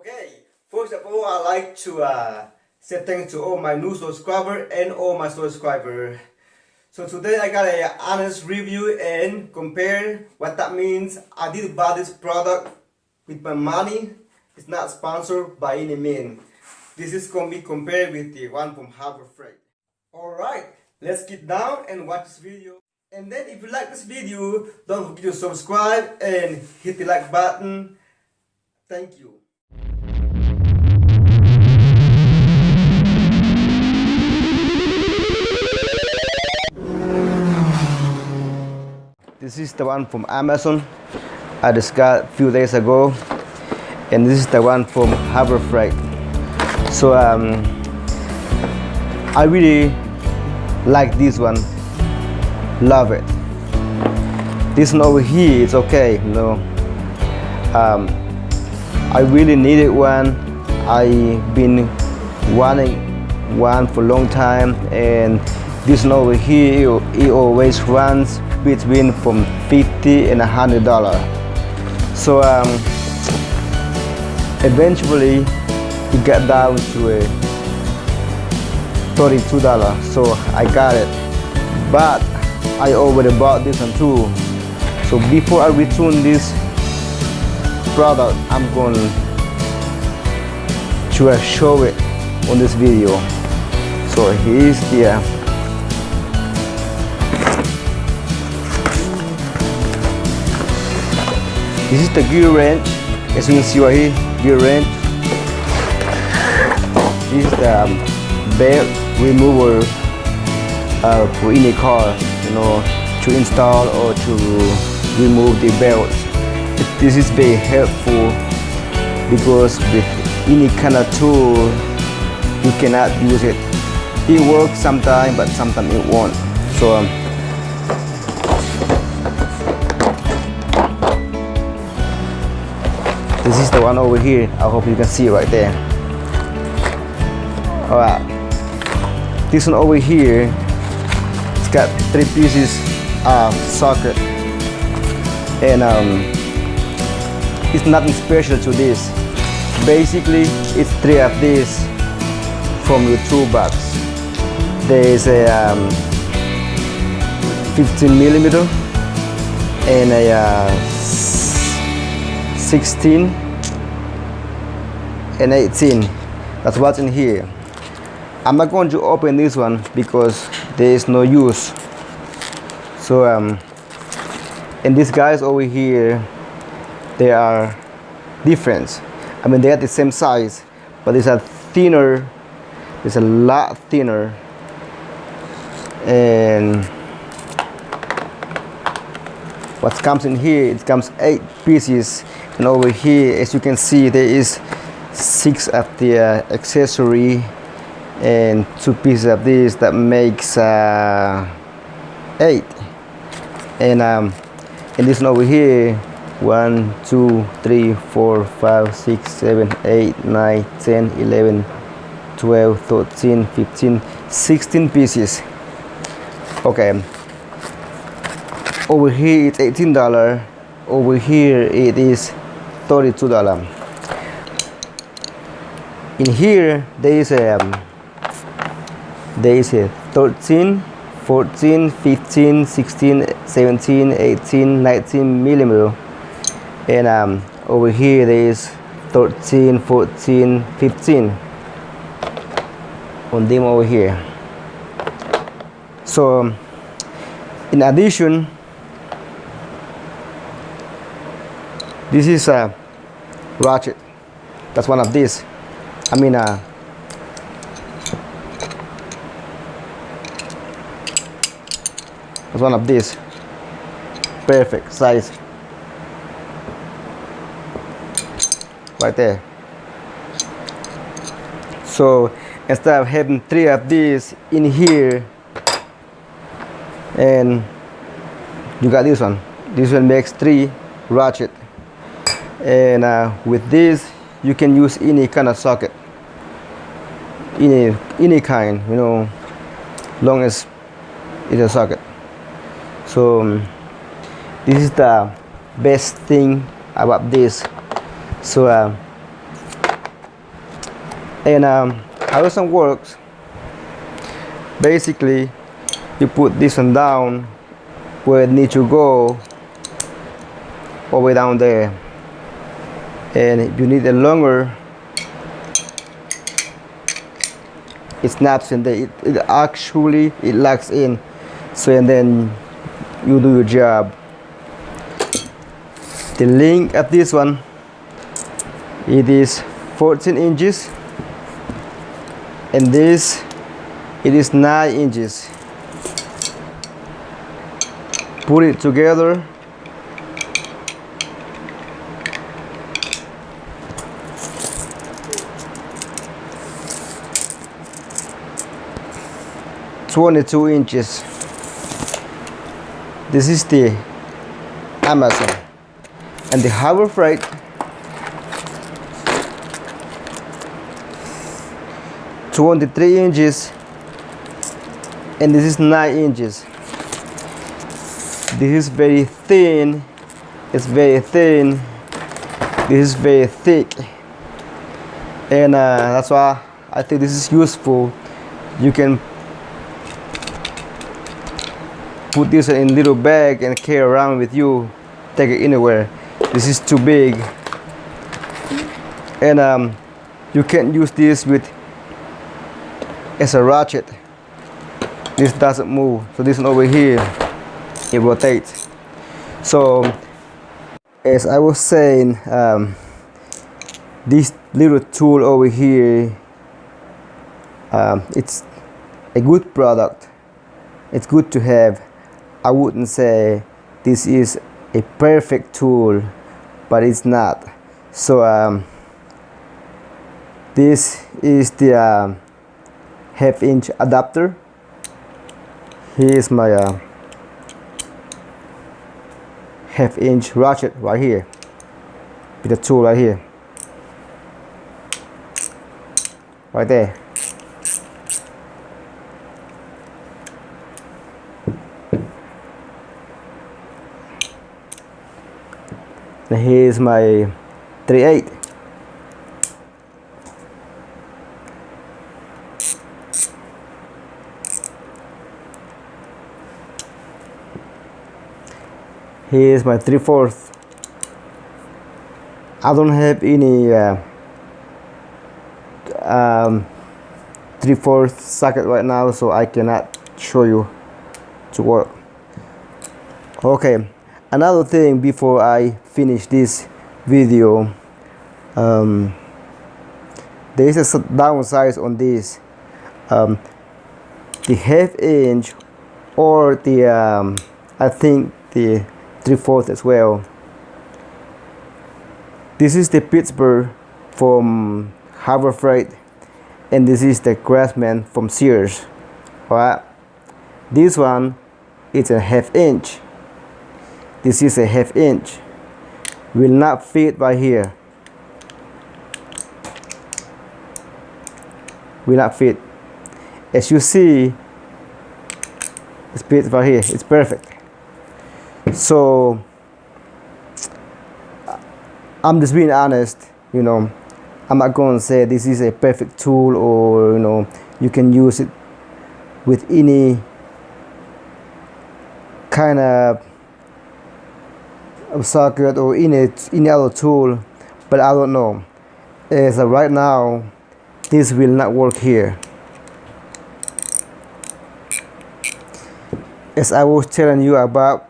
Okay, first of all, I'd like to say thanks to all my new subscribers and all my subscribers. So today I got an honest review and compare what that means. I did buy this product with my money. It's not sponsored by any means. This is going to be compared with the one from Harbor Freight. Alright, let's get down and watch this video. And then if you like this video, don't forget to subscribe and hit the like button. Thank you. This is the one from Amazon. I just got a few days ago. And this is the one from Harbor Freight. So I really like this one. Love it. This one over here is okay, you know. I really needed one. I've been wanting one for a long time, and this one over here, it always runs between from $50 and $100. So eventually it got down to $32. So I got it, but I already bought this one too. So before I return this product, I'm going to show it on this video. So here's the this is the Gearwrench, as you can see right here, Gearwrench. This is the belt remover for any car, you know, to install or to remove the belts. This is very helpful because with any kind of tool you cannot use it. It works sometimes, but sometimes it won't. So this is the one over here. I hope you can see it right there. Alright, this one over here, it's got 3 pieces of socket, and it's nothing special to this. Basically, it's 3 of these from your toolbox. There is a 15mm and a 16 and 18. That's what's in here. I'm not going to open this one because there is no use. So and these guys over here, they are different. I mean, they are the same size, but these are thinner. It's a lot thinner. And what comes in here, it comes 8 pieces, and over here, as you can see, there is 6 of the accessory and 2 pieces of this. That makes 8. And this one over here, 1 2 3 4 5 6 7 8 9 10 11 12 13 15 16 pieces. Okay, over here it's $18. Over here it is $32. In here there is a 13, 14, 15, 16, 17, 18, 19mm, and over here there is 13, 14, 15 on them over here. So in addition, this is a ratchet. That's one of these. I mean that's one of these. Perfect size. Right there. So instead of having 3 of these in here, and you got this one. This one makes 3 ratchet, and with this you can use any kind of socket, any kind, you know, long as it's a socket. So this is the best thing about this. So And how this one works, basically you put this one down where it needs to go, all the way down there. And if you need it longer, it snaps in there. It actually locks in. So and then you do your job. The length of this one, it is 14 inches, and this, it is 9 inches. Put it together, $22. This is the Amazon, and the Harbor Freight, $23, and this is 9 inches. This is very thin. It's very thin. This is very thick, and that's why I think this is useful. You can put this in little bag and carry around with you, take it anywhere. This is too big, and you can't use this with as a ratchet. This doesn't move, so this one over here, it rotates. So as I was saying, this little tool over here, it's a good product. It's good to have. I wouldn't say this is a perfect tool, but it's not. So this is the half-inch adapter. Here's my half-inch ratchet right here, with the tool right here, right there. And here's my 3/8. Here's my 3/4. I don't have any 3/4 socket right now, so I cannot show you to work. Okay, another thing before I finish this video, there is a downside on this. The half-inch, or the I think the 3/4 as well. This is the Pittsburgh from Harbor Freight, and this is the Craftsman from Sears. Alright, this one is a half-inch. This is a half-inch. Will not fit right here. Will not fit. As you see, it fits right here. It's perfect. So I'm just being honest. You know, I'm not going to say this is a perfect tool, or you can use it with any kind of socket or any other tool, but I don't know. As of right now, this will not work here. As I was telling you about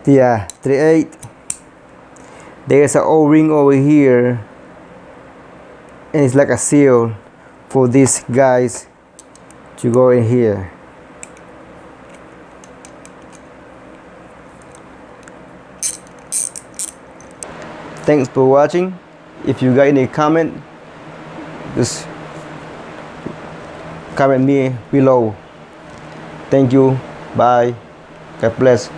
the 3/8, there's an O-ring over here, and it's like a seal for these guys to go in here. Thanks for watching. If you got any comment, just comment me below. Thank you. Bye. God bless.